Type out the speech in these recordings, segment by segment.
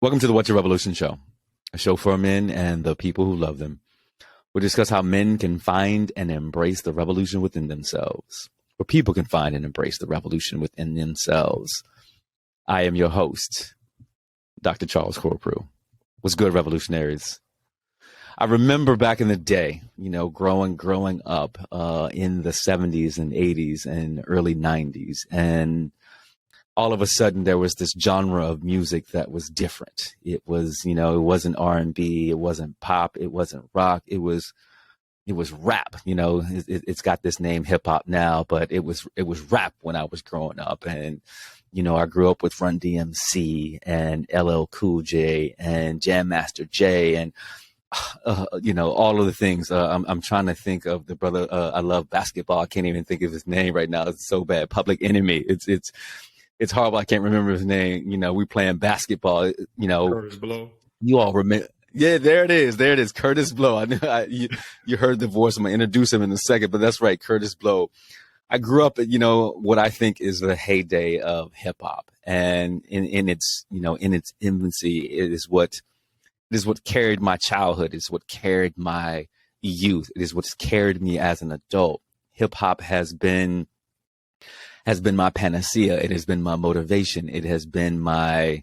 Welcome to the What's Your Revolution show, a show for men and the people who love them. We'll discuss how men can find and embrace the revolution within themselves, or people can find and embrace the revolution within themselves. I am your host, Dr. Charles Corprew. What's good, Revolutionaries? I remember back in the day, growing up in the 70s and 80s and early 90s, and all of a sudden there was this genre of music that was different. It was, it wasn't R&B, it wasn't pop, it wasn't rock, it was rap. It's got this name hip hop now, but it was rap when I was growing up. And, I grew up with Run DMC and LL Cool J and Jam Master Jay and, all of the things. I'm trying to think of the brother. I love basketball. I can't even think of his name right now. It's so bad. Public Enemy. It's horrible. I can't remember his name. We playing basketball, Curtis Blow. You all remember. Yeah, there it is. Curtis Blow. I knew you heard the voice. I'm going to introduce him in a second, but that's right. Curtis Blow. I grew up at, what I think is the heyday of hip hop, and in its infancy, it is what carried my childhood. It is what carried my youth. It is what's carried me as an adult. Hip hop has been my panacea. It has been my motivation. It has been my,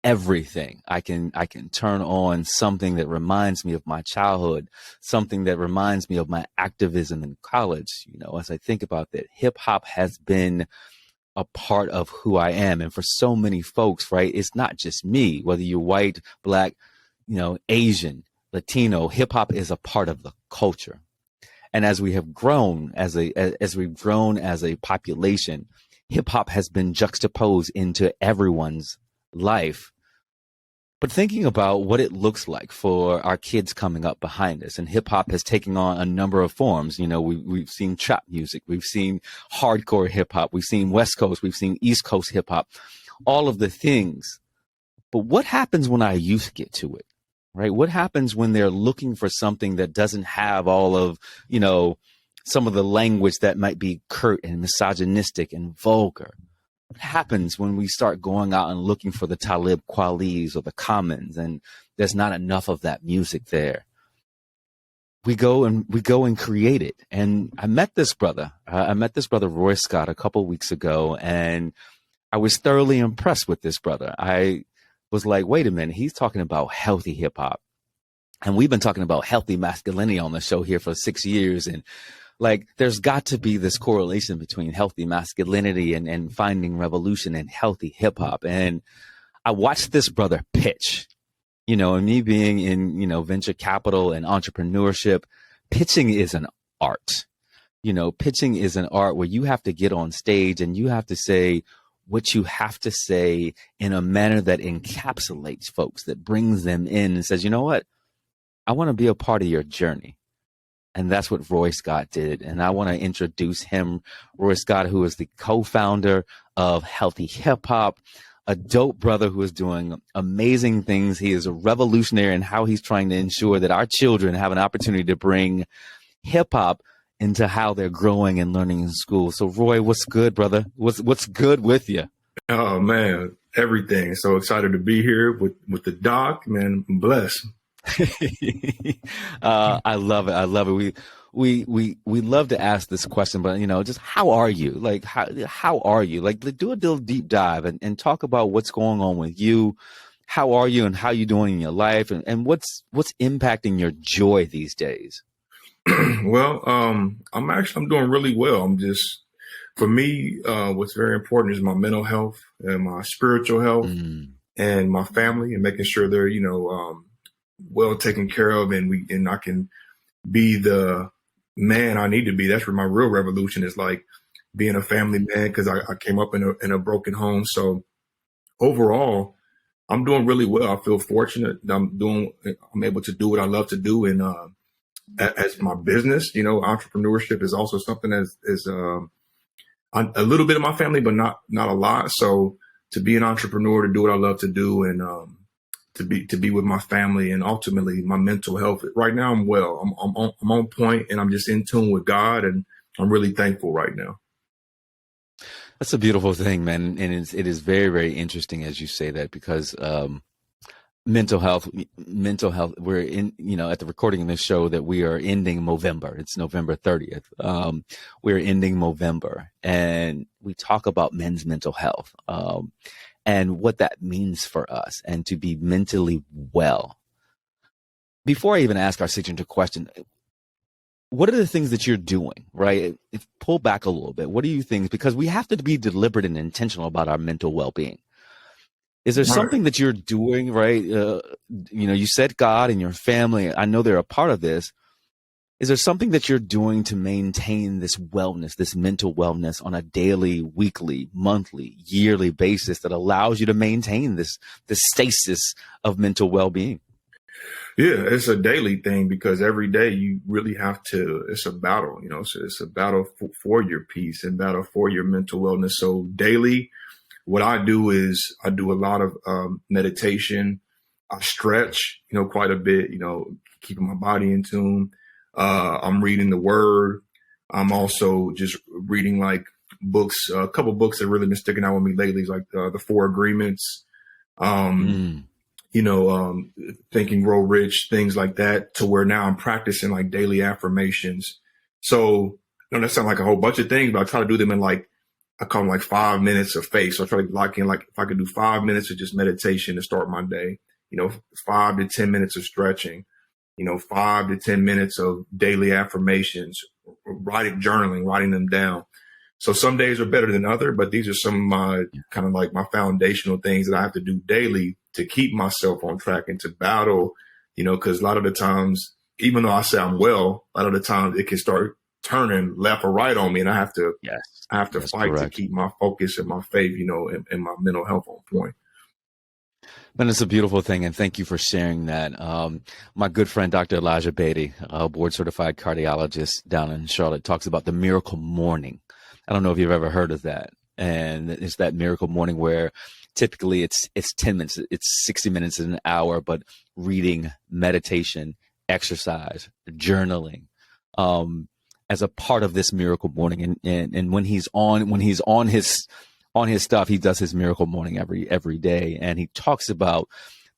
everything. I can turn on something that reminds me of my childhood, something that reminds me of my activism in college. As I think about that, hip hop has been a part of who I am. And for so many folks, right, it's not just me, whether you're white, black, Asian, Latino, hip hop is a part of the culture. And as we have grown as a population, hip hop has been juxtaposed into everyone's life. But thinking about what it looks like for our kids coming up behind us, and hip hop has taken on a number of forms. We've seen trap music, we've seen hardcore hip hop, we've seen West Coast, we've seen East Coast hip hop, all of the things. But what happens when our youth get to it? Right? What happens when they're looking for something that doesn't have all of, some of the language that might be curt and misogynistic and vulgar? What happens when we start going out and looking for the Talib Kweli's or the Commons, and there's not enough of that music there? We go and create it. And I met this brother. Roy Scott, a couple of weeks ago, and I was thoroughly impressed with this brother. I was like, wait a minute, he's talking about healthy hip hop. And we've been talking about healthy masculinity on the show here for 6 years. And there's got to be this correlation between healthy masculinity and finding revolution and healthy hip hop. And I watched this brother pitch, and me being in, venture capital and entrepreneurship, pitching is an art. Pitching is an art where you have to get on stage and you have to say what you have to say in a manner that encapsulates folks, that brings them in and says, you know what, I want to be a part of your journey. And that's what Roy Scott did. And I want to introduce him, Roy Scott, who is the co-founder of Healthy Hip Hop, a dope brother who is doing amazing things. He is a revolutionary in how he's trying to ensure that our children have an opportunity to bring hip hop into how they're growing and learning in school. So Roy, what's good, brother? What's good with you? Oh man, everything. So excited to be here with the doc, man. I'm blessed. I love it. We love to ask this question, but just how are you? How are you? Do a little deep dive and talk about what's going on with you. How are you and how you doing in your life, and what's impacting your joy these days? Well, I'm doing really well. For me, what's very important is my mental health and my spiritual health and my family, and making sure they're, well taken care of, and I can be the man I need to be. That's where my real revolution is, being a family man, because I came up in a broken home. So overall, I'm doing really well. I feel fortunate that I'm able to do what I love to do. And as my business, entrepreneurship is also something that is a little bit of my family, but not a lot. So to be an entrepreneur, to do what I love to do, and to be with my family, and ultimately my mental health. Right now, I'm well. I'm on point, and I'm just in tune with God, and I'm really thankful right now. That's a beautiful thing, man. And it is very, very interesting as you say that, because mental health, we're in, at the recording of this show that we are ending November. It's November 30th. We're ending November, and we talk about men's mental health, and what that means for us, and to be mentally well. Before I even ask our signature question, what are the things that you're doing, right? Pull back a little bit. What are you things? Because we have to be deliberate and intentional about our mental well-being. Is there Right. something that you're doing, right? You said God and your family. I know they're a part of this. Is there something that you're doing to maintain this wellness, this mental wellness on a daily, weekly, monthly, yearly basis that allows you to maintain this stasis of mental well-being? Yeah, it's a daily thing because every day you really have to, it's a battle, so it's a battle for your peace and battle for your mental wellness. So daily, what I do is I do a lot of meditation. I stretch, quite a bit, keeping my body in tune. I'm reading the word. I'm also just reading like books, a couple books that really been sticking out with me lately, like the Four Agreements. Mm. Think and Grow Rich, things like that, to where now I'm practicing like daily affirmations. So, that sounds like a whole bunch of things, but I try to do them in I call them like 5 minutes of faith. So I try to lock in, like if I could do 5 minutes of just meditation to start my day, 5 to 10 minutes of stretching, 5 to 10 minutes of daily affirmations, journaling, writing them down. So some days are better than other, but these are some of my kind of like my foundational things that I have to do daily to keep myself on track and to battle, because a lot of the times, even though I say I'm well, a lot of the times it can start turning left or right on me, and I have to Yes, fight correct. to keep my focus and my faith, and my mental health on point. And it's a beautiful thing, and thank you for sharing that. My good friend, Dr. Elijah Beatty, a board-certified cardiologist down in Charlotte, talks about the miracle morning. I don't know if you've ever heard of that. And it's that miracle morning where typically it's 10 minutes, it's 60 minutes in an hour, but reading, meditation, exercise, journaling, as a part of this miracle morning. And when he's on his stuff, he does his miracle morning every day, and he talks about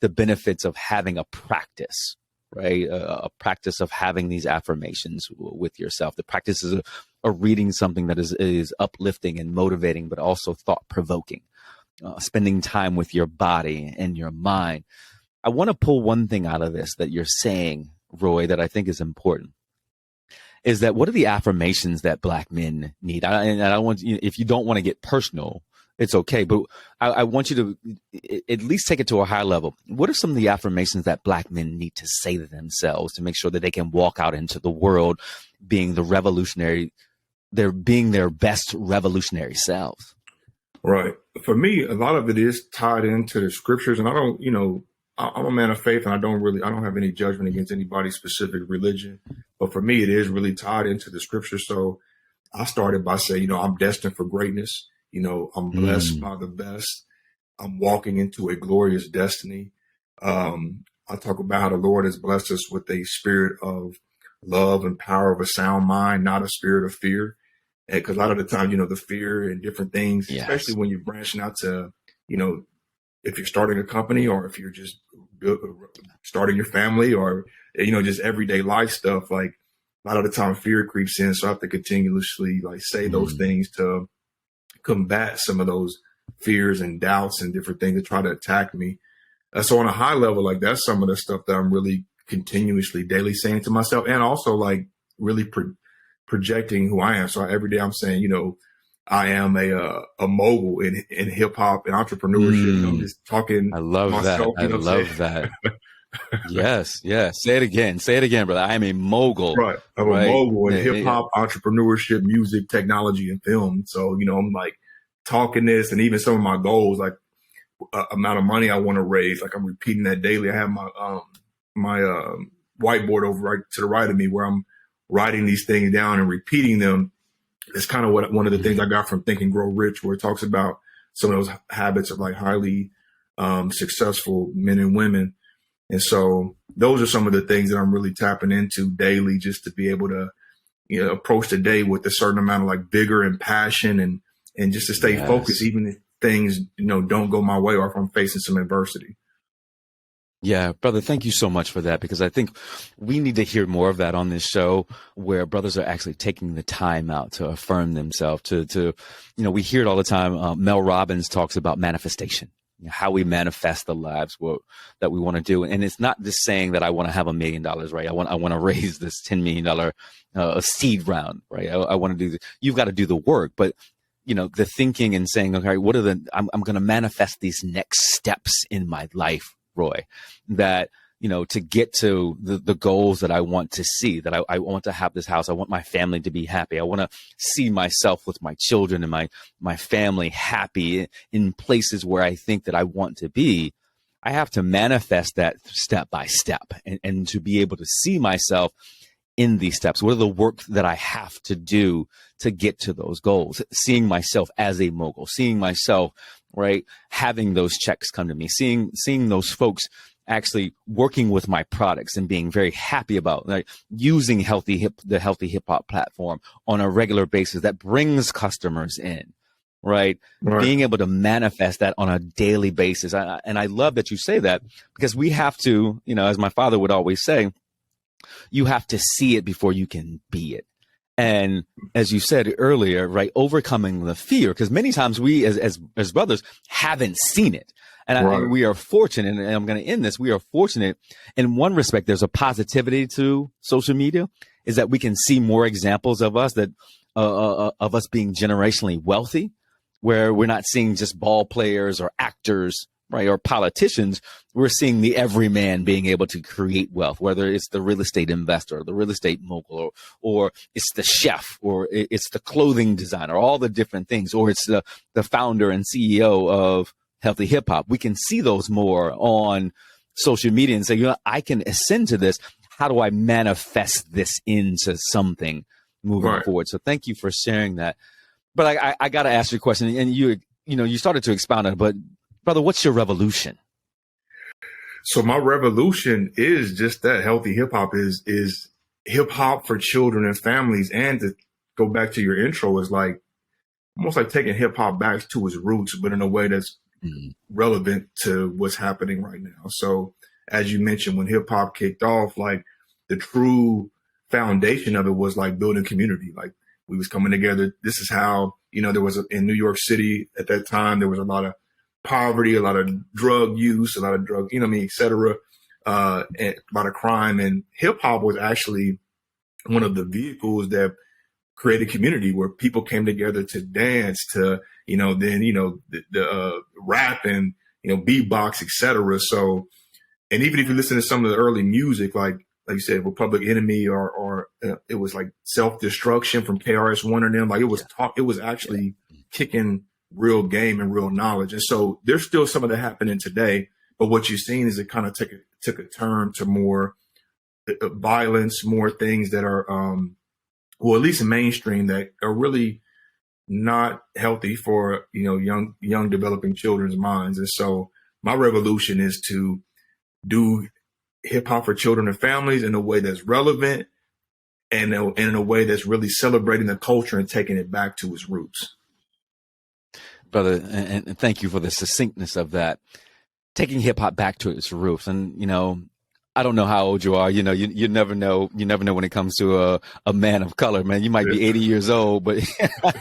the benefits of having a practice, right? A practice of having these affirmations with yourself. The practice is reading something that is uplifting and motivating, but also thought provoking. Spending time with your body and your mind. I want to pull one thing out of this that you're saying, Roy, that I think is important. Is that what are the affirmations that Black men need? And I want you, if you don't want to get personal, it's okay. But I want you to at least take it to a high level. What are some of the affirmations that Black men need to say to themselves to make sure that they can walk out into the world being the revolutionary, they're being their best revolutionary selves? Right. For me, a lot of it is tied into the scriptures, and I don't, I'm a man of faith, and I don't have any judgment against anybody's specific religion. But for me, it is really tied into the scriptures. So I started by saying, I'm destined for greatness. I'm blessed by the best. I'm walking into a glorious destiny. I talk about how the Lord has blessed us with a spirit of love and power of a sound mind, not a spirit of fear. Because a lot of the time, the fear and different things, Yes. especially when you're branching out to, if you're starting a company or if you're just starting your family or, just everyday life stuff, like a lot of the time fear creeps in. So I have to continuously say those things to combat some of those fears and doubts and different things that try to attack me. So on a high level, that's some of the stuff that I'm really continuously daily saying to myself, and also really projecting who I am. So every day I'm saying, I am a mogul in hip hop and entrepreneurship. I'm just talking. I love myself, that. I love that. Yes. Say it again. Say it again, brother. I am a mogul. Right. I'm a mogul in hip hop, entrepreneurship, music, technology, and film. So, I'm talking this, and even some of my goals, like amount of money I want to raise, I'm repeating that daily. I have my whiteboard over right to the right of me where I'm writing these things down and repeating them. It's kind of one of the things I got from Think and Grow Rich, where it talks about some of those habits of highly successful men and women. And so those are some of the things that I'm really tapping into daily, just to be able to, approach the day with a certain amount of vigor and passion and and just to stay focused, Yes. even if things, don't go my way or if I'm facing some adversity. Yeah, brother, thank you so much for that, because I think we need to hear more of that on this show, where brothers are actually taking the time out to affirm themselves, to we hear it all the time. Mel Robbins talks about manifestation, how we manifest the lives that we want to do. And it's not just saying that I want to have $1 million, right? I want to raise this $10 million seed round, right? I want to do you've got to do the work, but the thinking and saying, okay, I'm going to manifest these next steps in my life, Roy, that, to get to the goals that I want to see, that I want to have this house. I want my family to be happy. I want to see myself with my children and my family happy in places where I think that I want to be. I have to manifest that step by step, and to be able to see myself in these steps. What are the work that I have to do to get to those goals? Seeing myself as a mogul, seeing myself, right, having those checks come to me, seeing those folks actually working with my products and being very happy about, like, using the healthy hip hop platform on a regular basis that brings customers in, right? Being able to manifest that on a daily basis. And I love that you say that, because we have to, as my father would always say, you have to see it before you can be it. And as you said earlier, right, overcoming the fear, because many times we as brothers haven't seen it. And we are fortunate, and I'm going to end this, we are fortunate in one respect. There's a positivity to social media, is that we can see more examples of us, that of us being generationally wealthy, where we're not seeing just ball players or actors, right, or politicians. We're seeing the everyman being able to create wealth, whether it's the real estate investor, or the real estate mogul, or it's the chef, or it's the clothing designer, all the different things, or it's the founder and CEO of Healthy Hip Hop. We can see those more on social media and say, I can ascend to this. How do I manifest this into something moving forward? So thank you for sharing that. But I got to ask you a question, and you started to expound on it, but brother, what's your revolution? So my revolution is just that. Healthy hip hop is hip hop for children and families. And to go back to your intro, is like almost like taking hip hop back to its roots, but in a way that's relevant to what's happening right now. So as you mentioned, when hip hop kicked off, like the true foundation of it was like building community. Like we was coming together. This is how, there was in New York City at that time, there was a lot of poverty, a lot of drug use, a lot of drug, et cetera, and a lot of crime. And hip hop was actually one of the vehicles that created community, where people came together to dance, to, the rap and, beatbox, et cetera. So, and even if you listen to some of the early music, like you said, Public Enemy, or it was like Self-Destruction from KRS-One and them, like it was actually kicking real game and real knowledge. And so there's still some of that happening today, but what you've seen is it kind of took a turn to more violence, more things that are, well, at least mainstream, that are really not healthy for, young developing children's minds. And so my revolution is to do hip hop for children and families in a way that's relevant, and in a way that's really celebrating the culture and taking it back to its roots. Brother, and thank you for the succinctness of that, taking hip hop back to its roots. And, I don't know how old you are. You never know. You never know when it comes to a man of color, man. You might be 80 years old, but you know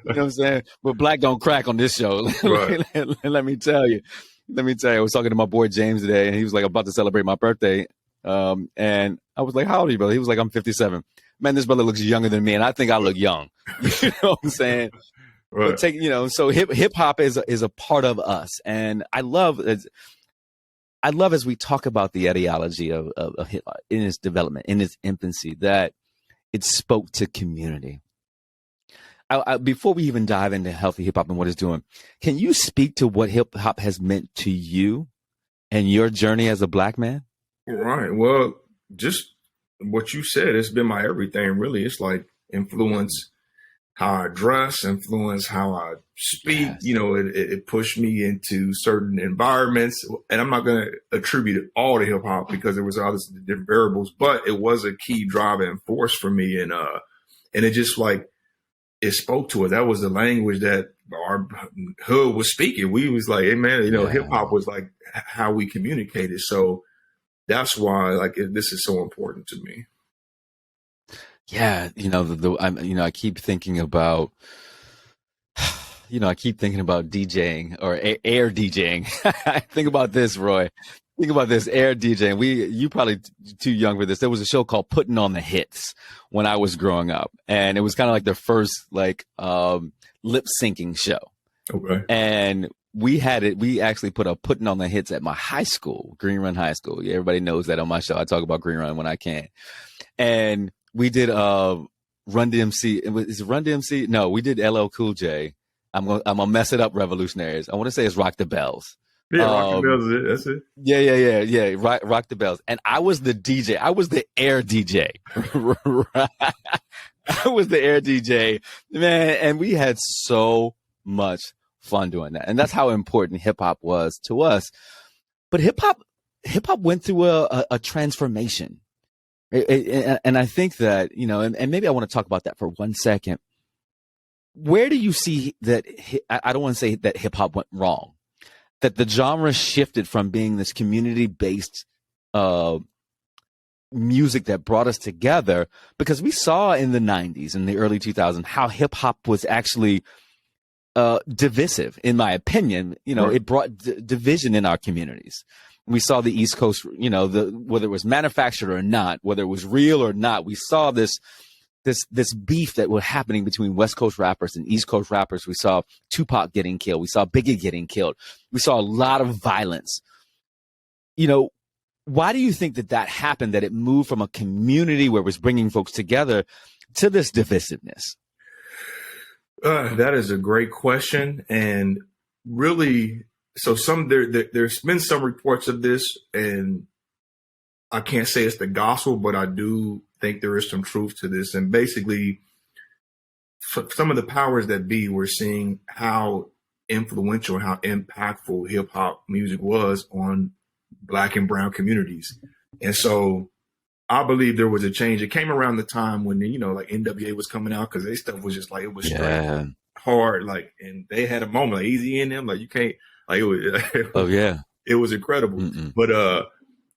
what I'm saying? But black don't crack on this show. Right. Let me tell you. I was talking to my boy James today, and he was like about to celebrate my birthday. And I was like, how old are you, brother? He was like, I'm 57. Man, this brother looks younger than me, and I think I look young. You know what I'm saying? Right. But so hip hop is a part of us. And I love as we talk about the ideology of hip hop in its development, in its infancy, that it spoke to community. Before we even dive into healthy hip hop and what it's doing, can you speak to what hip hop has meant to you and your journey as a black man? Right. Well, just what you said, it's been my everything, really. It's like influence how I dress, influence how I speak. Yes. It pushed me into certain environments, and I'm not going to attribute it all to hip hop, because there was all these different variables, but it was a key driving force for me. And it just like it spoke to us. That was the language that our hood was speaking. We was like, hey man, hip hop was like how we communicated. So that's why this is so important to me. Yeah, I keep thinking about, DJing or air DJing. Think about this, Roy. Think about this, air DJing. You probably too young for this. There was a show called Putting on the Hits when I was growing up, and it was kind of like the first lip syncing show. Okay. And we actually put a Putting on the Hits at my high school, Green Run High School. Yeah, everybody knows that on my show. I talk about Green Run when I can. And we did Run DMC. Is it Run DMC? No, we did LL Cool J. I'm gonna mess it up, Revolutionaries. I want to say it's Rock the Bells. Yeah, Rock the Bells is it. That's it. Yeah. Rock the Bells. And I was the DJ. I was the air DJ. I was the air DJ, man. And we had so much fun doing that. And that's how important hip hop was to us. But hip hop went through a transformation. And I think that, and maybe I want to talk about that for 1 second. Where do you see that? I don't want to say that hip hop went wrong, that the genre shifted from being this community-based music that brought us together, because we saw in the 90s and the early 2000s how hip hop was actually divisive, in my opinion. Right. It brought division in our communities. We saw the East Coast, whether it was manufactured or not, whether it was real or not, we saw this beef that was happening between West Coast rappers and East Coast rappers. We saw Tupac getting killed. We saw Biggie getting killed. We saw a lot of violence. Why do you think that happened, that it moved from a community where it was bringing folks together to this divisiveness? That is a great question. And really, so there's been some reports of this, and I can't say it's the gospel, but I do think there is some truth to this. And basically, some of the powers that be were seeing how influential, how impactful hip hop music was on Black and brown communities. And so I believe there was a change. It came around the time when, NWA was coming out, because their stuff was just it was straight hard. And they had a moment, Easy in them, you can't, it was, oh yeah, it was incredible. Mm-mm. But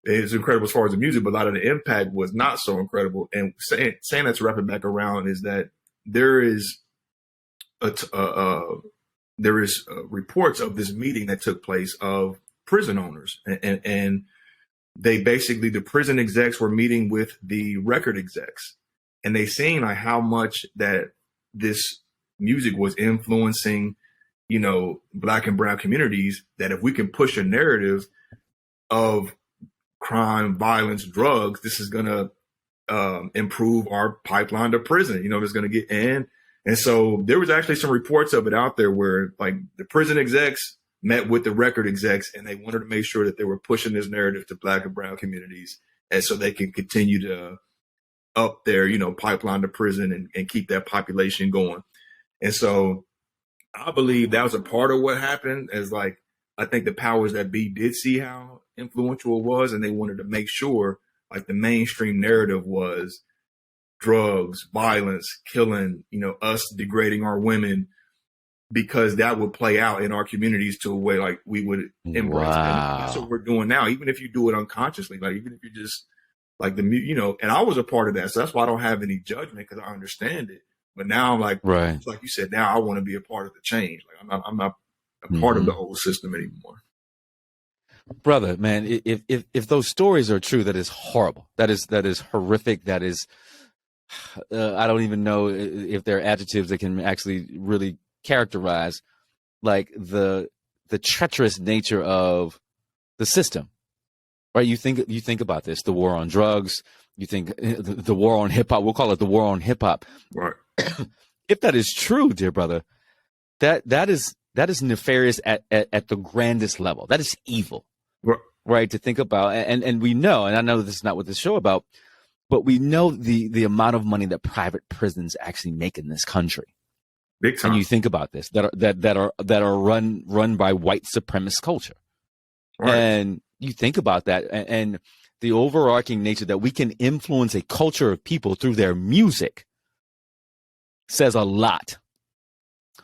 it was incredible as far as the music, but a lot of the impact was not so incredible. And saying that to wrap it back around is that there is reports of this meeting that took place of prison owners, and they basically, the prison execs were meeting with the record execs, and they seen how much that this music was influencing, Black and brown communities, that if we can push a narrative of crime, violence, drugs, this is going to improve our pipeline to prison. There's going to get in. And so there was actually some reports of it out there where the prison execs met with the record execs, and they wanted to make sure that they were pushing this narrative to Black and brown communities, and so they can continue to up their, pipeline to prison and keep that population going. And so I believe that was a part of what happened, as I think the powers that be did see how influential it was, and they wanted to make sure the mainstream narrative was drugs, violence, killing, us degrading our women, because that would play out in our communities to a way we would embrace. Wow. And that's what we're doing now, even if you do it unconsciously, even if you just and I was a part of that. So that's why I don't have any judgment, because I understand it. But now I'm right. Like you said, now I want to be a part of the change. I'm not a part of the whole system anymore. Brother, man, if those stories are true, that is horrible. That is horrific. That is, I don't even know if there are adjectives that can actually really characterize the treacherous nature of the system. Right? You think about this, the war on drugs, you think the war on hip hop, we'll call it the war on hip hop. Right. If that is true, dear brother, that is nefarious at the grandest level. That is evil. Right, to think about, and we know, and I know this is not what this show about, but we know the amount of money that private prisons actually make in this country. Big time. And you think about this, that are run by white supremacist culture, right. And you think about that, and the overarching nature that we can influence a culture of people through their music says a lot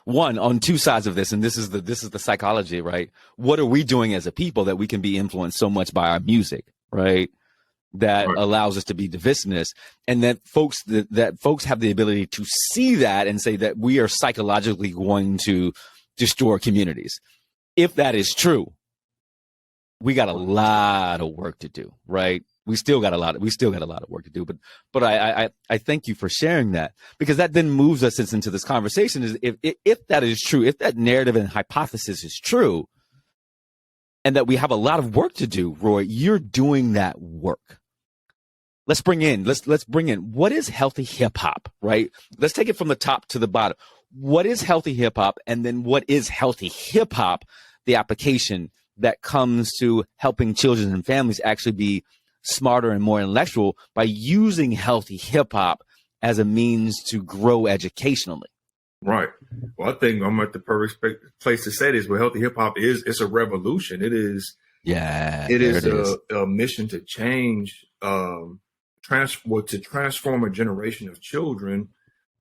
one on two sides of this, and this is the psychology, right? What are we doing as a people that we can be influenced so much by our music, right? That allows us to be divisiveness, and that folks have the ability to see that and say that we are psychologically going to destroy communities. If that is true, we got a lot of work to do, right? We still got a lot of work to do, but I thank you for sharing that, because that then moves us into this conversation. Is if that is true, if that narrative and hypothesis is true, and that we have a lot of work to do, Roy, you're doing that work. Let's bring in what is healthy hip hop, right? Let's take it from the top to the bottom. What is healthy hip hop, and then what is healthy hip hop? The application that comes to helping children and families actually be smarter and more intellectual by using healthy hip hop as a means to grow educationally. Right. Well, I think I'm at the perfect place to say this. What healthy hip hop is, it's a revolution. It is. It is a mission to change, to transform a generation of children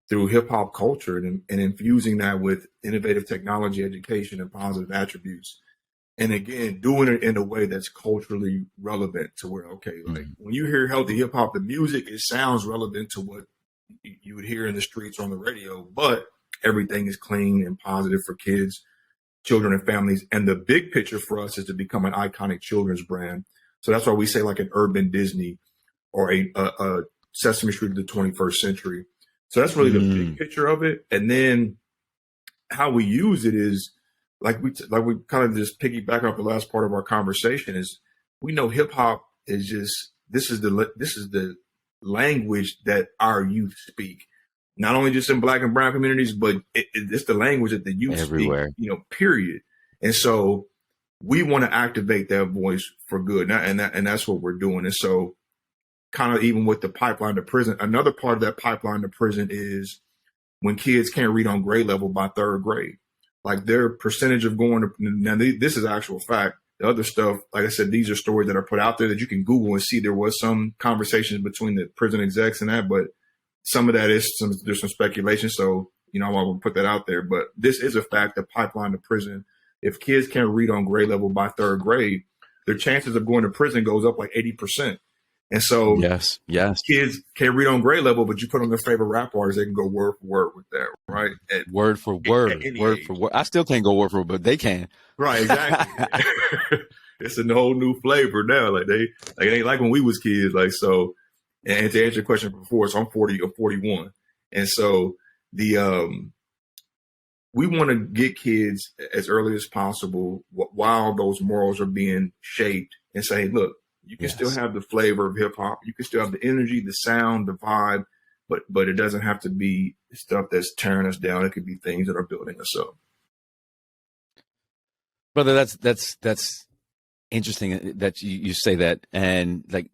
through hip hop culture and infusing that with innovative technology, education, and positive attributes. And again, doing it in a way that's culturally relevant to where, okay, like when you hear healthy hip hop, the music, it sounds relevant to what you would hear in the streets or on the radio, but everything is clean and positive for kids, children, and families. And the big picture for us is to become an iconic children's brand. So that's why we say like an urban Disney or a Sesame Street of the 21st century. So that's really the big picture of it. And then how we use it is like we kind of just piggyback off the last part of our conversation is we know hip hop is just, this is the language that our youth speak, not only just in Black and brown communities, but it's the language that the youth everywhere speak, period. And so we want to activate that voice for good. And that's what we're doing. And so kind of even with the pipeline to prison, another part of that pipeline to prison is when kids can't read on grade level by third grade, like their percentage of going to, now this is actual fact. The other stuff, like I said, these are stories that are put out there that you can Google and see. There was some conversations between the prison execs and that, but some of that is there's some speculation. So, I want to put that out there, but this is a fact, the pipeline to prison. If kids can't read on grade level by third grade, their chances of going to prison goes up like 80%. And so yes, kids can't read on grade level, but you put on their favorite rap artists, they can go word for word with that, right? Word for word. I still can't go word for word, but they can. Right, exactly. It's a whole new flavor now. Like it ain't like when we was kids. Like, so, and to answer your question before, so I'm 40 or 41. And so we want to get kids as early as possible while those morals are being shaped and say, look, you can still have the flavor of hip hop. You can still have the energy, the sound, the vibe, but it doesn't have to be stuff that's tearing us down. It could be things that are building us up. Brother, that's interesting that you say that, and like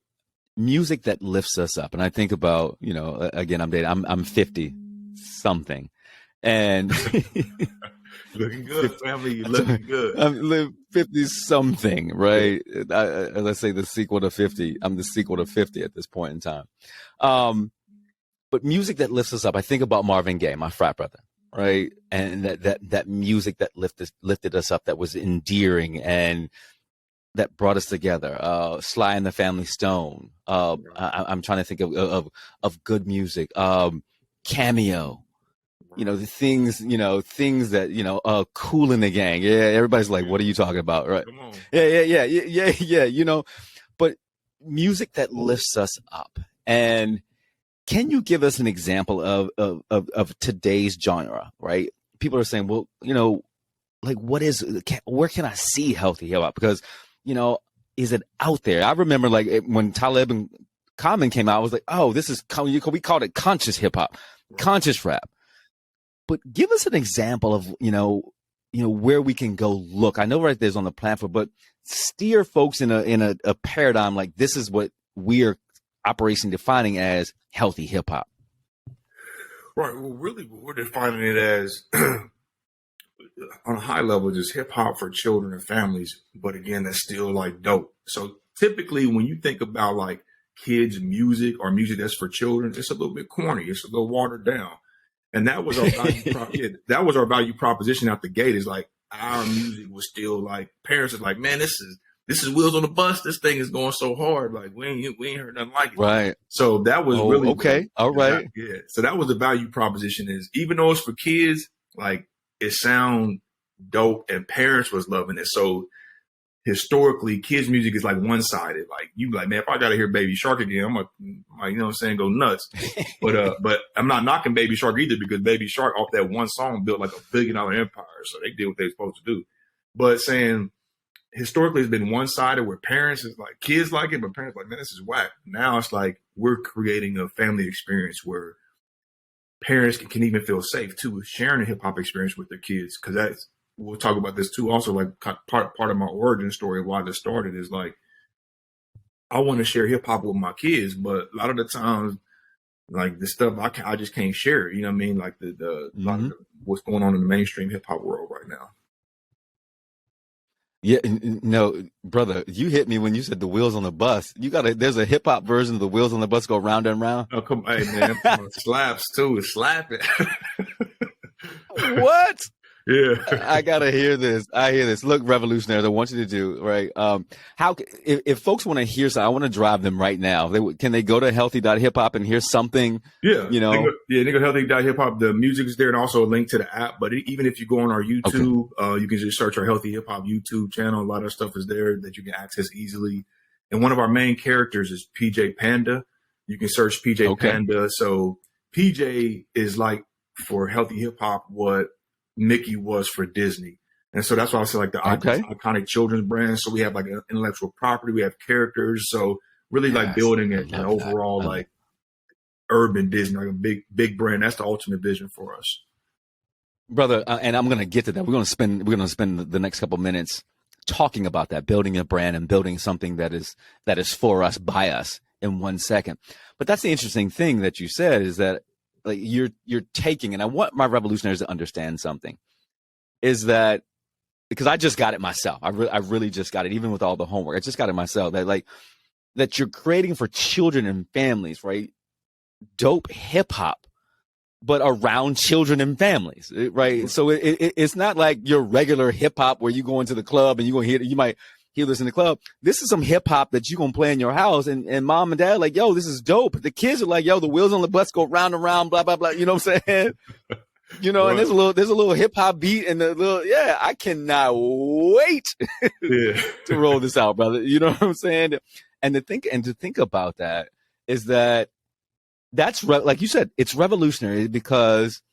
music that lifts us up. And I think about, again, I'm 50 something, and looking good, family. You're looking good. I'm 50 something, right? Let's say the sequel to 50. I'm the sequel to 50 at this point in time. But music that lifts us up. I think about Marvin Gaye, my frat brother, right? And that music that lifted us up, that was endearing and that brought us together. Sly and the Family Stone. I'm trying to think of good music. Cameo. The things that, Cool in the Gang. Yeah, everybody's like, what are you talking about? Right. Come on. Yeah. But music that lifts us up. And can you give us an example of today's genre, right? People are saying, well, like where can I see healthy hip hop? Because, is it out there? I remember like when Talib and Common came out, I was like, oh, we called it conscious hip hop, conscious rap. But give us an example of, where we can go look. I know right there's on the platform, but steer folks in a paradigm like this is what we are operation defining as healthy hip hop. Right. Well, really, we're defining it as on a high level, just hip hop for children and families. But again, that's still like dope. So typically when you think about like kids music or music that's for children, it's a little bit corny. It's a little watered down. And that was our that was our value proposition out the gate. Is like our music was still like parents is like, man, this is Wheels on the Bus. This thing is going so hard. Like we ain't heard nothing like it. Right. So that was really okay. All right. Yeah. So that was the value proposition. Is even though it's for kids, like it sound dope, and parents was loving it. So historically, kids' music is like one-sided. Like you like, man, if I gotta hear Baby Shark again, I'm like, you know what I'm saying, go nuts. But I'm not knocking Baby Shark either, because Baby Shark off that one song built like $1 billion empire. So they did what they were supposed to do. But saying historically it's been one-sided, where parents is like, kids like it, but parents like, man, this is whack. Now it's like we're creating a family experience where parents can even feel safe too with sharing a hip hop experience with their kids. Cause that's, we'll talk about this too. Also, like part of my origin story of why this started is like, I want to share hip hop with my kids, but a lot of the times, like the stuff I just can't share. You know what I mean? Like what's going on in the mainstream hip hop world right now. Yeah, no, brother, you hit me when you said the Wheels on the Bus. There's a hip hop version of the Wheels on the Bus go round and round. Oh, come on, hey, man. Slaps too. It's slapping. What? Yeah. I gotta hear this. I hear this. Look, Revolutionaries, I want you to do, right? If folks want to hear something, I want to drive them right now. Can they go to healthy.hiphop and hear something? Yeah. You know? They go healthy.hiphop. The music is there, and also a link to the app. But even if you go on our YouTube, you can just search our Healthy Hip Hop YouTube channel. A lot of stuff is there that you can access easily. And one of our main characters is PJ Panda. You can search PJ Panda. So PJ is like, for Healthy Hip Hop, what Mickey was for Disney. And so that's why I say like the iconic children's brand. So we have like an intellectual property, we have characters. So really like building an overall like urban Disney, like a big brand. That's the ultimate vision for us. Brother, and I'm going to get to that. We're going to spend the next couple minutes talking about that, building a brand and building something that is for us, by us, in 1 second. But that's the interesting thing that you said, is that like you're taking, and I want my Revolutionaries to understand something, is that, because I just got it myself. I really just got it, even with all the homework. I just got it myself, that you're creating for children and families, right? Dope hip hop, but around children and families, right? So it's not like your regular hip hop where you go into the club and you might hear this in the club. This is some hip hop that you're going to play in your house, and mom and dad like, yo, this is dope. The kids are like, yo, the wheels on the bus go round and round, blah, blah, blah. You know what I'm saying? You know, and there's a little hip hop beat and I cannot wait to roll this out, brother. You know what I'm saying? And to think about that is that's like you said, it's revolutionary, because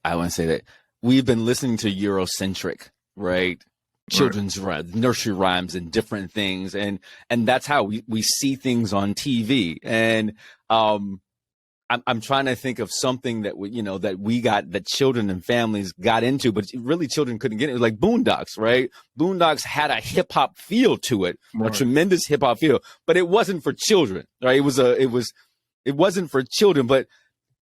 I want to say that we've been listening to Eurocentric, right? Children's nursery rhymes and different things. And that's how we see things on TV. And, I'm trying to think of something that that children and families got into, but really children couldn't get it. It was like Boondocks, right? Boondocks had a hip hop feel to it, a tremendous hip hop feel, but it wasn't for children, right? It wasn't for children, but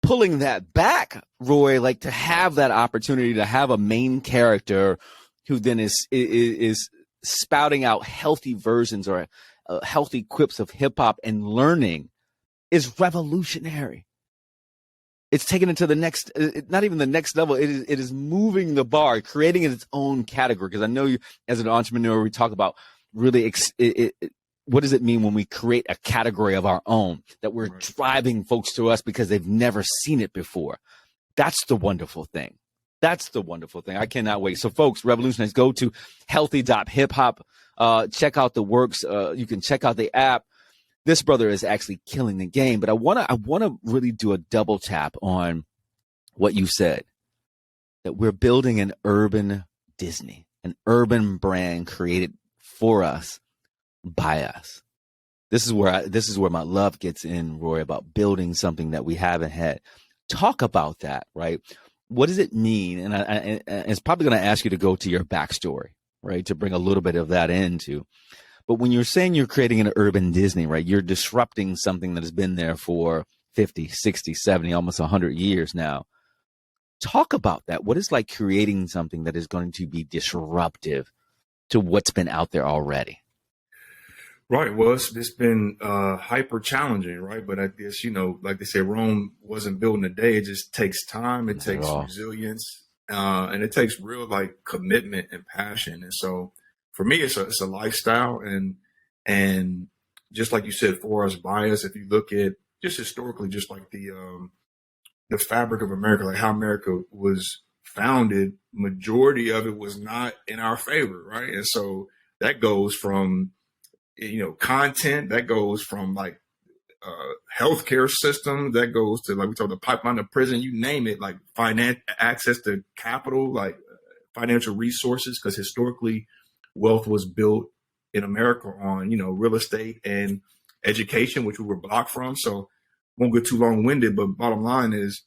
pulling that back, Roy, like to have that opportunity to have a main character who then is spouting out healthy versions or healthy quips of hip hop and learning, is revolutionary. It's taken it to the next, not even the next level. It is moving the bar, creating its own category. Because I know you, as an entrepreneur, we talk about really what does it mean when we create a category of our own, that we're driving folks to us because they've never seen it before. That's the wonderful thing. That's the wonderful thing. I cannot wait. So, folks, Revolutionaries, go to healthy.hiphop. Check out the works. You can check out the app. This brother is actually killing the game. But I wanna really do a double tap on what you said, that we're building an urban Disney, an urban brand created for us, by us. This is where my love gets in, Roy, about building something that we haven't had. Talk about that, right? What does it mean? And it's probably going to ask you to go to your backstory, right, to bring a little bit of that into. But when you're saying you're creating an urban Disney, right, you're disrupting something that has been there for 50, 60, 70, almost 100 years now. Talk about that. What is like creating something that is going to be disruptive to what's been out there already? Right. Well, it's been hyper challenging, right? But I guess, like they say, Rome wasn't built in a day. It just takes time. It Not at takes all. resilience, and it takes real like commitment and passion. And so for me, it's a lifestyle, and just like you said, for us bias, if you look at just historically, just like the fabric of America, like how America was founded, majority of it was not in our favor, right? And so that goes from content, that goes from like healthcare system, that goes to like we talked the pipeline of prison, you name it, like finance, access to capital, like financial resources, because historically wealth was built in America on real estate and education, which we were blocked from. So won't get too long winded, but bottom line is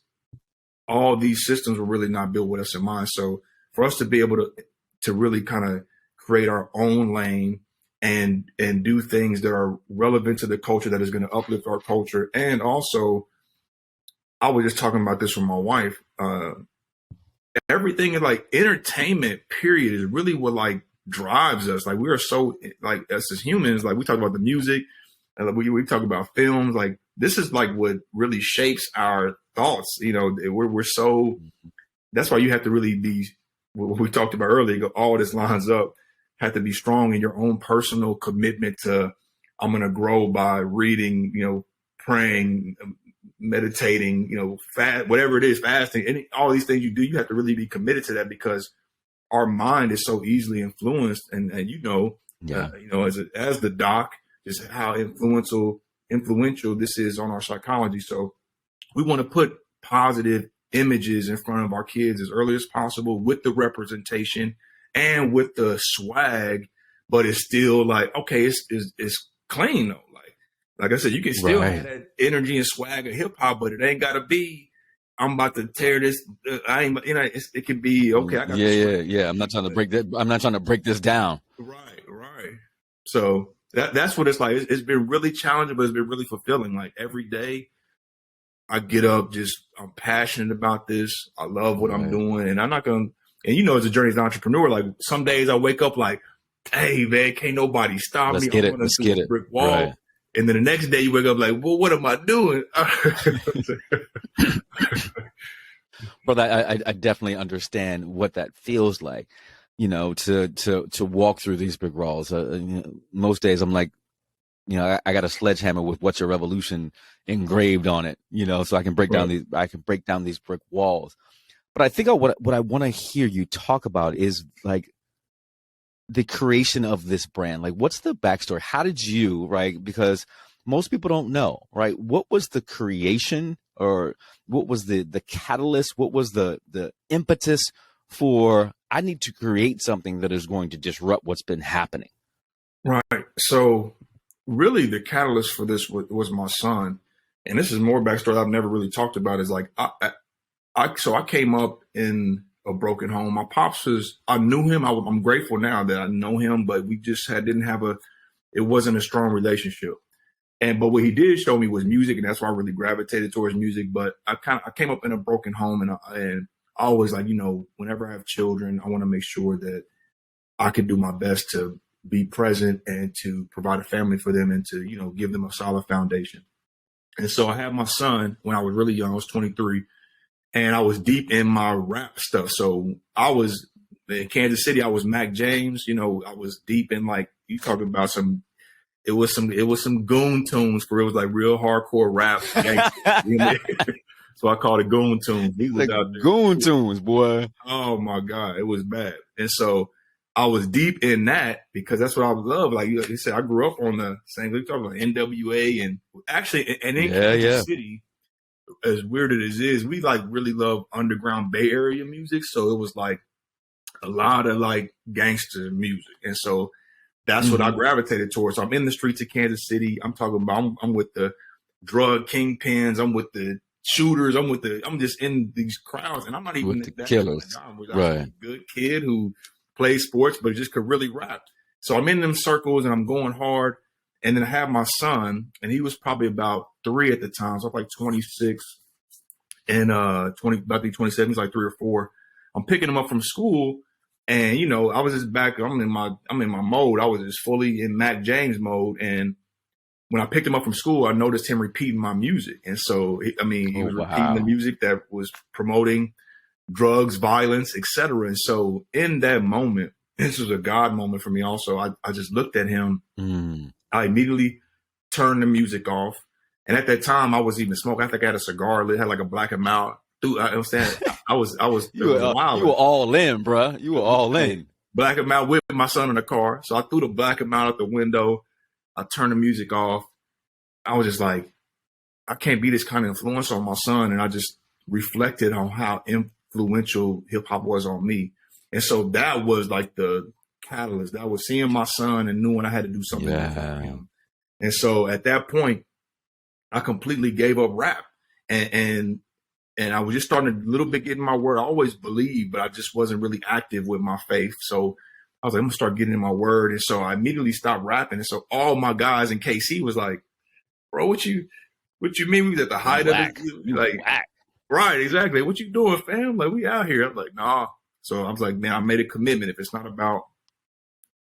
all these systems were really not built with us in mind. So for us to be able to really kind of create our own lane and do things that are relevant to the culture, that is going to uplift our culture. And also, I was just talking about this with my wife. Everything in like entertainment, period, is really what like drives us. Like we are so like us as humans, like we talk about the music, and we talk about films. Like this is like what really shapes our thoughts. We're so. That's why you have to really be. What we talked about earlier, all this lines up. Have to be strong in your own personal commitment to, I'm going to grow by reading, praying, meditating, whatever it is, fasting, all these things you do, you have to really be committed to that, because our mind is so easily influenced. And Yeah. As the doc, just how influential this is on our psychology. So we want to put positive images in front of our kids as early as possible with the representation and with the swag, but it's still like, okay, it's clean though. Like I said, you can still have that energy and swag of hip hop, but it ain't gotta be, I'm about to tear this. It can be, okay, I got Yeah. I'm not trying to break that. I'm not trying to break this down. Right. So that's what it's like. It's been really challenging, but it's been really fulfilling. Like every day I get up, I'm passionate about this. I love what I'm doing, and I'm not gonna. And as a journey as an entrepreneur, like some days I wake up like, hey man, can't nobody stop me. Let's get it. Brick wall. Right. And then the next day you wake up like, well, what am I doing? Brother, I definitely understand what that feels like, to walk through these big walls. Most days I'm like, I got a sledgehammer with "What's Your Revolution" engraved on it, so I can break down these brick walls. But I think what I want to hear you talk about is like the creation of this brand. Like, what's the backstory? How did you, right? Because most people don't know, right? What was the creation, or what was the catalyst? What was the impetus for, I need to create something that is going to disrupt what's been happening? Right. So really the catalyst for this was my son. And this is more backstory I've never really talked about, is like, so I came up in a broken home. My pops I knew him. I'm grateful now that I know him, but we just it wasn't a strong relationship. But what he did show me was music, and that's why I really gravitated towards music. But I came up in a broken home, and I always, like, whenever I have children, I want to make sure that I can do my best to be present and to provide a family for them, and to, give them a solid foundation. And so I had my son when I was really young. I was 23. And I was deep in my rap stuff. So I was in Kansas City. I was Mac James. I was deep in, like, you talking about it was some goon tunes, for it was like real hardcore rap. So I called it goon tunes. He was like out there. Goon tunes, boy. Oh my God, it was bad. And so I was deep in that because that's what I love. Like you said, I grew up on the same. We talking about NWA, and actually, and in Kansas City, as weird as it is, we like really love underground Bay Area music. So it was like a lot of like gangster music. And so that's what I gravitated towards. So I'm in the streets of Kansas City. I'm talking about, I'm with the drug kingpins. I'm with the shooters. I'm just in these crowds, and I'm not even with the killers. Right. A good kid who plays sports, but just could really rap. So I'm in them circles and I'm going hard. And then I have my son, and he was probably about 3 at the time. So I'm like 26 and about to be 27. He's like 3 or 4. I'm picking him up from school, And, you know, I was just back, I'm in my mode. I was just fully in Mac James mode. And when I picked him up from school, I noticed him repeating my music. And so, he was repeating the music that was promoting drugs, violence, etc. And so in that moment, this was a God moment for me also. I just looked at him. I immediately turned the music off. And at that time, I was even smoking. I think I had a cigar lit, had like a black and mild. I was saying, I was you were all in, bro. You were all in. Black and mild with my son in the car. So I threw the black and mild out the window. I turned the music off. I was just like, I can't be this kind of influencer on my son. And I just reflected on how influential hip hop was on me. And so that was like the catalyst. That was seeing my son and knowing I had to do something for him. And so at that point, I completely gave up rap, and I was just starting a little bit getting my word. I always believed, but I just wasn't really active with my faith. So I was like, I'm gonna start getting in my word. And so I immediately stopped rapping. And so all my guys in KC was like, bro, what you mean? We was at the height of it? Like, right, exactly. What you doing, fam? Like, we out here. I'm like, nah. So I was like, man, I made a commitment. If it's not about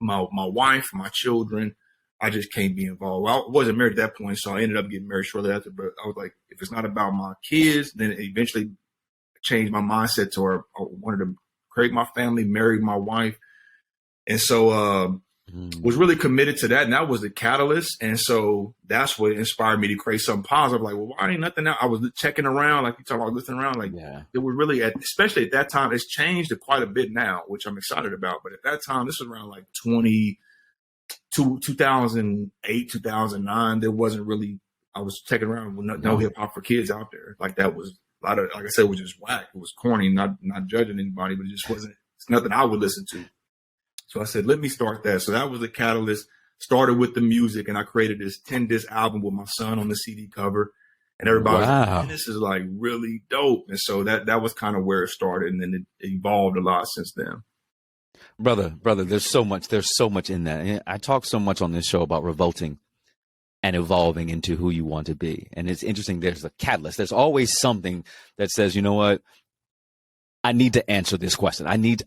my wife, my children, I just can't be involved. Well, I wasn't married at that point, so I ended up getting married shortly after. But I was like, if it's not about my kids, then it eventually changed my mindset to where I wanted to create my family, marry my wife. And so was really committed to that. And that was the catalyst. And so that's what inspired me to create something positive. Like, well, why ain't nothing out? I was checking around, like you talk about listening around. Like, it was really, especially at that time, it's changed quite a bit now, which I'm excited about. But at that time, this was around like 2008, 2009, there wasn't really, I was checking around with no hip hop for kids out there. Like that was a lot of, like I said, it was just whack. It was corny, not judging anybody, but it just wasn't, it's nothing I would listen to. So I said, let me start that. So that was the catalyst. Started with the music, and I created this 10-disc album with my son on the CD cover. And everybody was like, man, this is like really dope. And so that was kind of where it started. And then it evolved a lot since then. Brother, there's so much in that. And I talk so much on this show about revolting and evolving into who you want to be. And it's interesting. There's a catalyst. There's always something that says, you know what? I need to answer this question. I need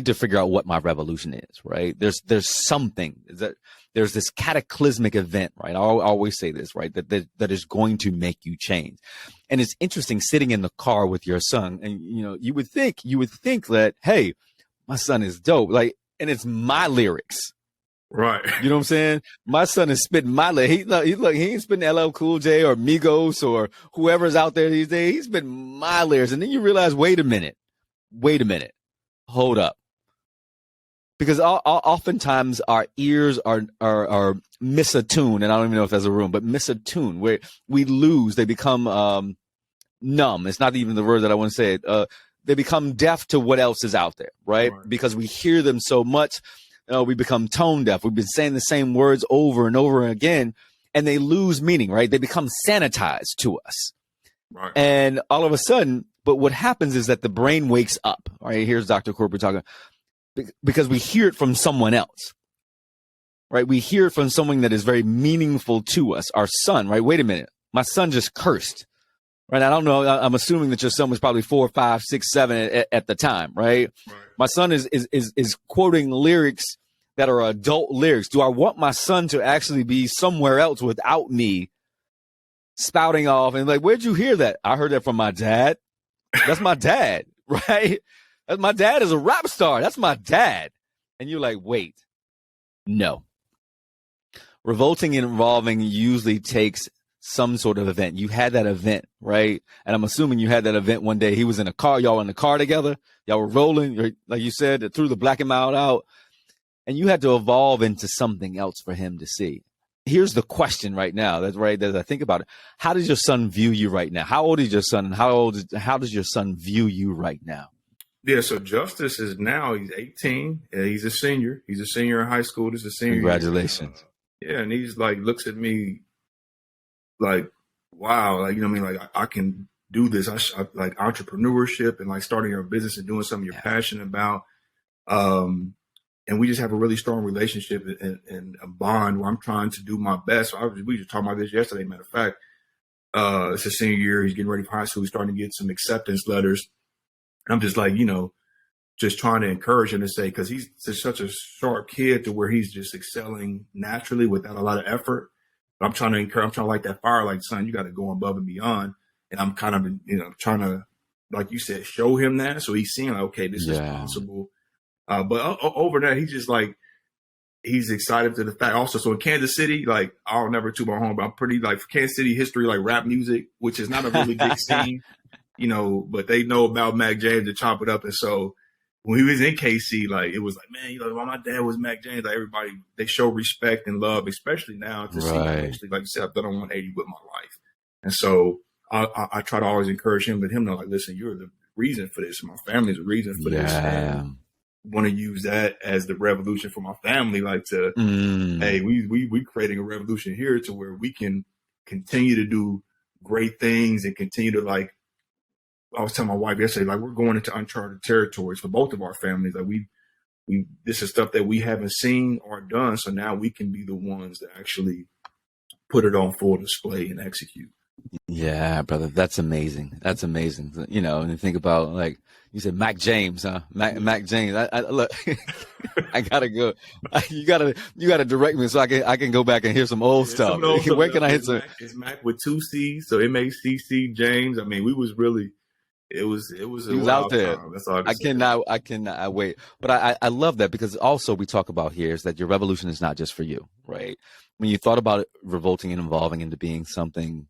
to figure out what my revolution is, right? There's something that there's this cataclysmic event, right? I always say this, right? That is going to make you change. And it's interesting sitting in the car with your son, and you know, you would think that, hey, my son is dope, like, and it's my lyrics. Right. You know what I'm saying? My son is spitting my lyrics. He ain't spitting LL Cool J or Migos or whoever's out there these days. He's spitting my lyrics. And then you realize, wait a minute, hold up. Because oftentimes our ears are misattuned, and I don't even know if there's a room, but misattuned, where we lose, they become numb. It's not even the word that I want to say. They become deaf to what else is out there, right? Because we hear them so much, we become tone deaf. We've been saying the same words over and over again, and they lose meaning, right? They become sanitized to us. Right. And all of a sudden, but what happens is that the brain wakes up. All right, here's Dr. Corporate talking, because we hear it from someone else, right? We hear it from someone that is very meaningful to us, our son, right? Wait a minute, my son just cursed, right? I don't know. I'm assuming that your son was probably 4, 5, 6, 7 at the time, right? My son is quoting lyrics that are adult lyrics. Do I want my son to actually be somewhere else without me spouting off and like, where'd you hear that? I heard that from my dad. That's my dad, right? My dad is a rap star. That's my dad. And you're like, wait, no. Revolting and evolving usually takes some sort of event. You had that event, right? And I'm assuming you had that event one day. He was in a car. Y'all were in the car together. Y'all were rolling, like you said, threw the black and mild out. And you had to evolve into something else for him to see. Here's the question right now. That's right. As I think about it, how does your son view you right now? How old is your son, and how does your son view you right now? Yeah. So Justice is now, he's 18. He's a senior. He's a senior in high school. This is a senior. Congratulations. Yeah. And he's like, looks at me like, wow, like, you know what I mean? Like I can do this. I like entrepreneurship and like starting your business and doing something you're passionate about. And we just have a really strong relationship and a bond where I'm trying to do my best. So we just talked about this yesterday. Matter of fact, it's his senior year. He's getting ready for high school. He's starting to get some acceptance letters. And I'm just like, you know, just trying to encourage him to say, because he's just such a sharp kid to where he's just excelling naturally without a lot of effort. But I'm trying to encourage, I'm trying to light that fire, like, son, you got to go above and beyond. And I'm kind of, trying to, like you said, show him that. So he's seeing, like, okay, this is possible. But over there, he's just like, he's excited to the fact also. So in Kansas City, like, I'll never toot my horn, but I'm pretty like Kansas City history, like rap music, which is not a really big scene, but they know about Mac James to chop it up. And so when he was in KC, like, it was like, man, while my dad was Mac James, like everybody, they show respect and love, especially now to see, actually, like you said, I've done a 180 with my life. And so I try to always encourage him, but him to like, listen, you're the reason for this. My family's the reason for this. And want to use that as the revolution for my family, like to, hey, we creating a revolution here to where we can continue to do great things and continue to, like, I was telling my wife yesterday, like, we're going into uncharted territories for both of our families. Like we this is stuff that we haven't seen or done. So now we can be the ones that actually put it on full display and execute. Yeah, brother. That's amazing. That's amazing. And you think about, like you said, Mac James, huh? Mac James. I look, I gotta go. You gotta direct me so I can go back and hear some old stuff. Where can I hit some? It's Mac with 2 C's, so MACC James. I mean, we was really. It was out there. That's all I cannot wait. But I love that, because also we talk about here is that your revolution is not just for you, right? When you thought about it revolting and evolving into being something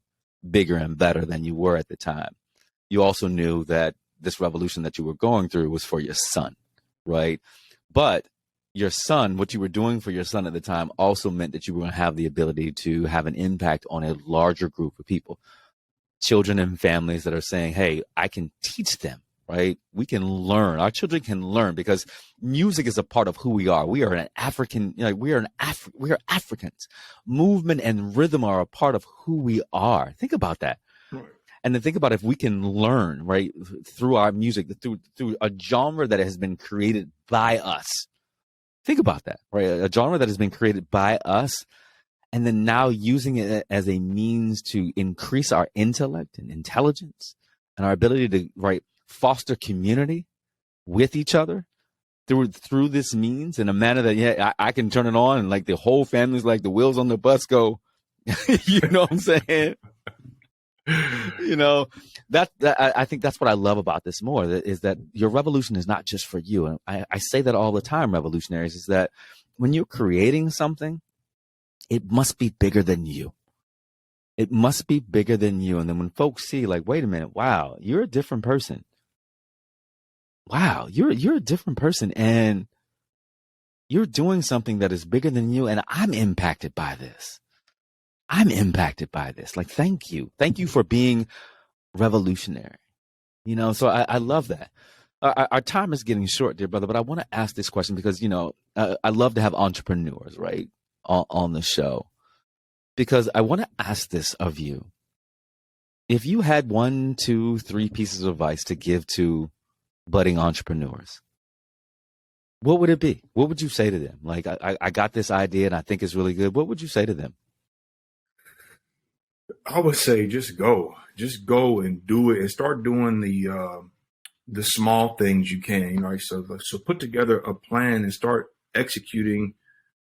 bigger and better than you were at the time, you also knew that this revolution that you were going through was for your son, right? But your son, what you were doing for your son at the time also meant that you were going to have the ability to have an impact on a larger group of people. Children and families that are saying, hey, I can teach them, right? We can learn. Our children can learn, because music is a part of who we are. We are an African, we are Africans. Movement and rhythm are a part of who we are. Think about that. Right. And then think about if we can learn, right, through our music, through a genre that has been created by us. Think about that, right? A genre that has been created by us. And then now using it as a means to increase our intellect and intelligence and our ability to foster community with each other through this means in a manner that, I can turn it on and like the whole family's like the wheels on the bus go, you know what I'm saying? I think that's what I love about this more, is that your revolution is not just for you. And I say that all the time, revolutionaries, is that when you're creating something, it must be bigger than you. It must be bigger than you. And then when folks see, like, wait a minute, wow, you're a different person. Wow, you're a different person, and you're doing something that is bigger than you, and I'm impacted by this. Like, thank you. Thank you for being revolutionary. So I love that. Our time is getting short, dear brother, but I want to ask this question because, I love to have entrepreneurs, right, on the show, because I want to ask this of you. If you had 1, 2, 3 pieces of advice to give to budding entrepreneurs, what would it be? What would you say to them? Like, I got this idea and I think it's really good. What would you say to them? I would say just go and do it, and start doing the small things you can. So put together a plan and start executing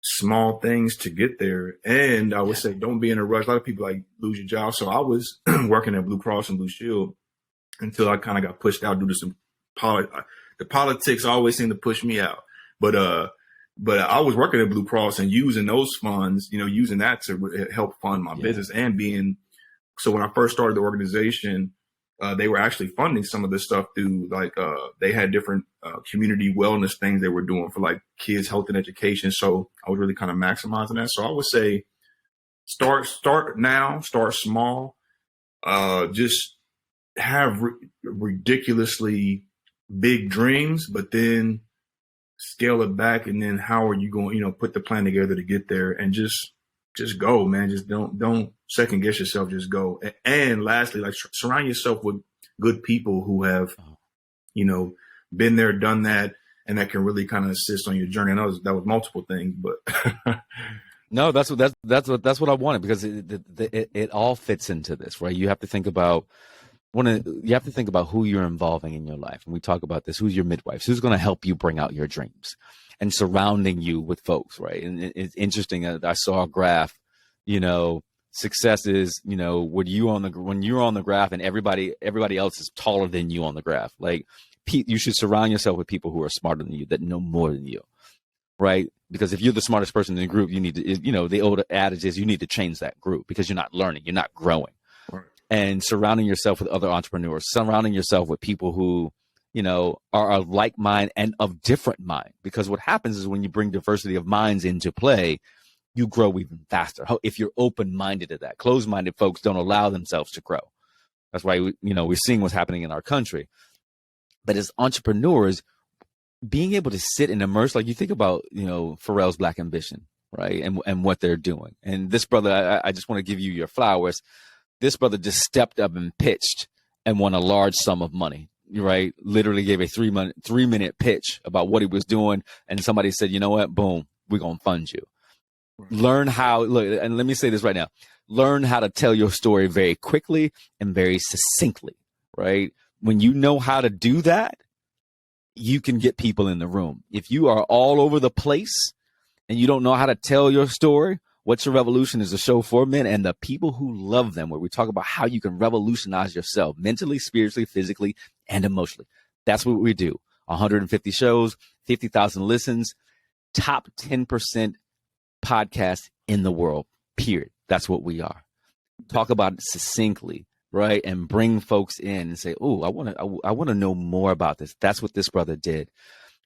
small things to get there. And I would say don't be in a rush. A lot of people lose your job. So I was working at Blue Cross and Blue Shield until I kind of got pushed out due to some the politics always seem to push me out. But I was working at Blue Cross and using those funds, using that to help fund my business and so when I first started the organization, they were actually funding some of this stuff through they had different community wellness things they were doing for kids' health and education. So I was really kind of maximizing that. So I would say start now, start small, just have ridiculously big dreams, but then scale it back. And then how are you going, put the plan together to get there, and just go, man. Just don't second guess yourself. Just go. And lastly, surround yourself with good people who have, been there, done that, and that can really kind of assist on your journey. I know that was multiple things, but no, that's what I wanted, because it all fits into this, right? You have to think about you have to think about who you're involving in your life. And we talk about this. Who's your midwives? Who's going to help you bring out your dreams? And surrounding you with folks, right? And it's interesting. I saw a graph, success is, when you're on the graph and everybody else is taller than you on the graph. Like, you should surround yourself with people who are smarter than you, that know more than you, right? Because if you're the smartest person in the group, you need to, the old adage is you need to change that group because you're not learning, you're not growing. Right. And surrounding yourself with other entrepreneurs, surrounding yourself with people who, are of like mind and of different mind. Because what happens is when you bring diversity of minds into play, you grow even faster. If you're open-minded to that. Closed-minded folks don't allow themselves to grow. That's why, we're seeing what's happening in our country. But as entrepreneurs, being able to sit and immerse, like you think about, Pharrell's Black Ambition, right? And what they're doing. And this brother, I just want to give you your flowers. This brother just stepped up and pitched and won a large sum of money, right? Literally gave a 3-minute pitch about what he was doing. And somebody said, you know what? Boom, we're going to fund you. Learn how, look, and let me say this right now. Learn how to tell your story very quickly and very succinctly, right? When you know how to do that, you can get people in the room. If you are all over the place and you don't know how to tell your story, What's Your Revolution is a show for men and the people who love them, where we talk about how you can revolutionize yourself mentally, spiritually, physically, and emotionally. That's what we do. 150 shows, 50,000 listens, top 10% podcast in the world, period. That's what we are. Talk about it succinctly, right? And bring folks in and say, oh, I want to know more about this. That's what this brother did.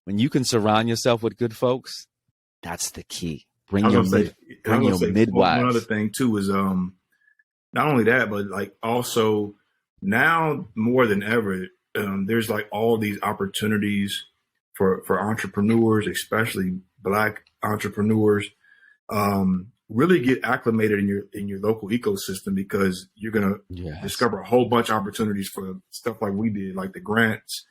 When you can surround yourself with good folks, that's the key. Bring your midwives. One other thing too is not only that, but like also now more than ever, there's like all these opportunities for entrepreneurs, especially Black entrepreneurs. Really get acclimated in your local ecosystem, because you're gonna discover a whole bunch of opportunities for stuff like we did, like the grants,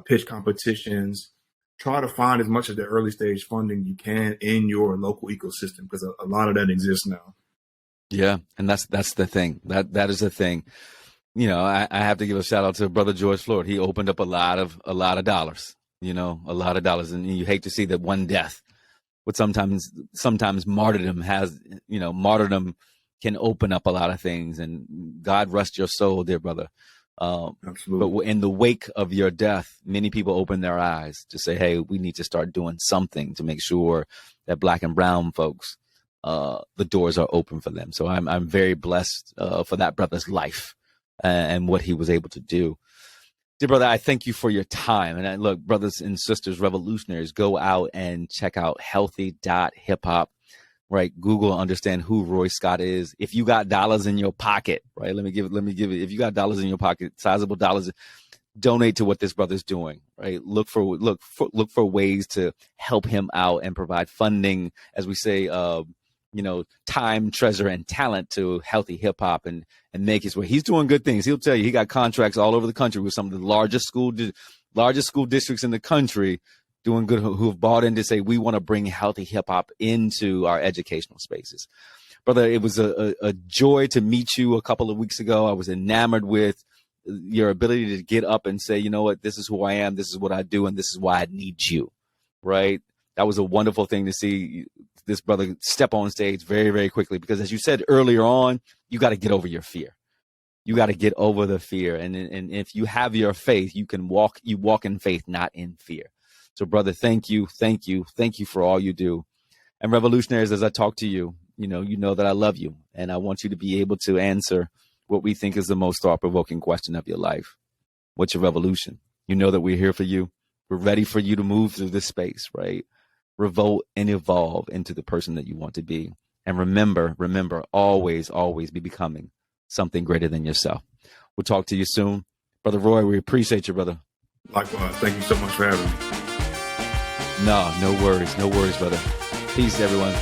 pitch competitions. Try to find as much of the early stage funding you can in your local ecosystem, because a lot of that exists now. Yeah, and that's the thing. That is the thing. I have to give a shout out to Brother George Floyd. He opened up a lot of dollars. A lot of dollars, and you hate to see that one death. But sometimes martyrdom has, martyrdom can open up a lot of things, and God rest your soul, dear brother. Absolutely. But in the wake of your death, many people open their eyes to say, hey, we need to start doing something to make sure that Black and brown folks, the doors are open for them. So I'm very blessed for that brother's life and what he was able to do. Dear brother, I thank you for your time. And look, brothers and sisters, revolutionaries, go out and check out healthy.hiphop. Right. Google, understand who Roy Scott is. If you got dollars in your pocket, right? Let me give it. If you got dollars in your pocket, sizable dollars, donate to what this brother's doing, right? Look for ways to help him out and provide funding, as we say, time, treasure, and talent to Healthy Hip Hop and make his way. He's doing good things. He'll tell you he got contracts all over the country with some of the largest school districts in the country, doing good, who have bought in to say, we want to bring Healthy Hip Hop into our educational spaces. Brother, it was a joy to meet you a couple of weeks ago. I was enamored with your ability to get up and say, you know what, this is who I am, this is what I do, and this is why I need you, right? That was a wonderful thing to see this brother step on stage very, very quickly, because as you said earlier on, you got to get over your fear. You got to get over the fear. And if you have your faith, you walk in faith, not in fear. So brother, thank you for all you do. And revolutionaries, as I talk to you, you know that I love you, and I want you to be able to answer what we think is the most thought-provoking question of your life. What's your revolution? You know that we're here for you. We're ready for you to move through this space, right? Revolt and evolve into the person that you want to be. And remember, always be becoming something greater than yourself. We'll talk to you soon. Brother Roy, we appreciate you, brother. Likewise. Thank you so much for having me. No worries, brother. Peace, everyone.